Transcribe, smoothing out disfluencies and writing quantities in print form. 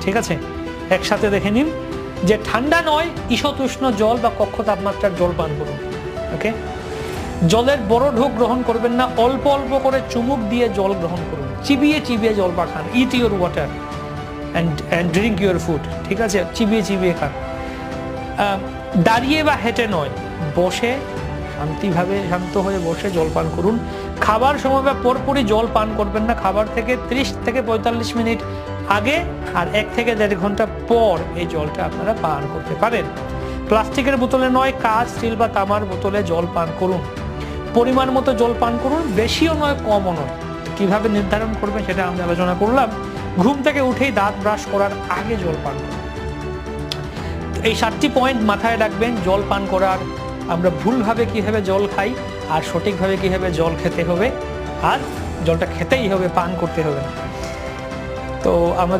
ঠিক আছে, একসাথে দেখে নিন যে ঠান্ডা নয় ঈশতুষ্ণ জল বা কক্ষ তাপমাত্রার জল পান করুন। ওকে, জলের বড় ঢোক গ্রহণ করবেন না, অল্প অল্প করে চুমুক দিয়ে জল গ্রহণ করুন, চিবিয়ে চিবিয়ে জল খান। Eat your water and drink your food. ঠিক আছে, চিবিয়ে চিবিয়ে খান। দাঁড়িয়ে বা হেঁটে নয়, বসে শান্তিভাবে শান্ত হয়ে বসে জল পান করুন। খাবার সময় বা পরপরই জল পান করবেন না, খাবার থেকে 30 থেকে 45 মিনিট আগে আর 1 থেকে 1.5 ঘন্টা পর এই জলটা আপনারা পান করতে পারেন। প্লাস্টিকের বোতলে নয়, কাঁচ, স্টিল বা তামার বোতলে জল পান করুন। পরিমাণ মতো জল পান করুন, বেশিও নয় কমও নয়। কিভাবে নির্ধারণ করবেন সেটা আমরা আলোচনা করলাম। ঘুম থেকে উঠেই দাঁত ব্রাশ করার আগে জল পান করুন। এই 7টি পয়েন্ট মাথায় রাখবেন। জল পান করার আমরা ভুলভাবে কিভাবে জল খাই আর সঠিকভাবে কিভাবে জল খেতে হবে, আর জলটা খেতেই হবে, পান করতে হবে না। তো আমরা